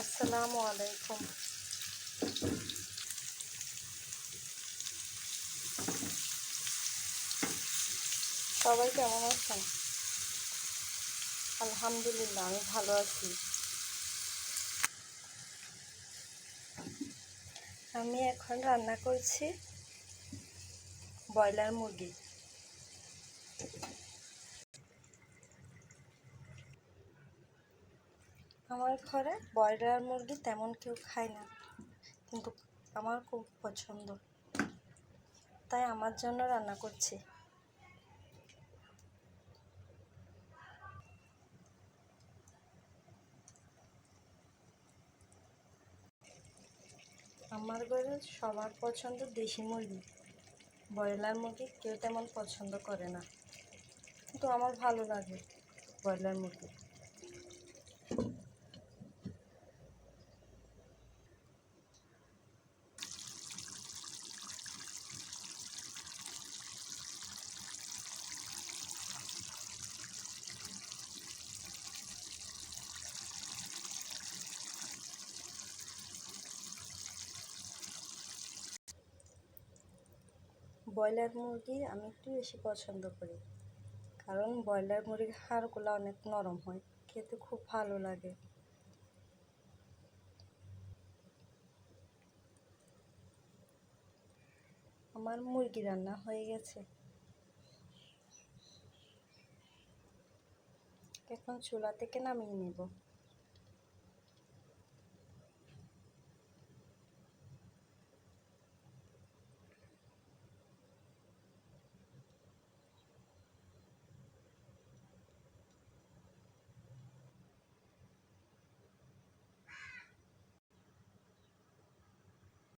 আসসালামু আলাইকুম। সবাই কেমন আছেন? আলহামদুলিল্লাহ, আমি ভালো আছি। আমি এখন রান্না করছি ব্রয়লার মুরগি। আমার ঘরে ব্রয়লার মুরগি তেমন কেউ খায় না, কিন্তু আমার খুব পছন্দ, তাই আমার জন্য রান্না করছি। আমার ঘরে সবার পছন্দ দেশি মুরগি। ব্রয়লার মুরগি কেউ তেমন পছন্দ করে না, কিন্তু আমার ভালো লাগে ব্রয়লার মুরগি। ব্রয়লার মুরগি আমি একটু বেশি পছন্দ করি, কারণ ব্রয়লার মুরগির হাড়গুলো অনেক নরম হয়, খেতে খুব ভালো লাগে। আমার মুরগি রান্না হয়ে গেছে, এখন চুলা থেকে নামিয়ে নেব।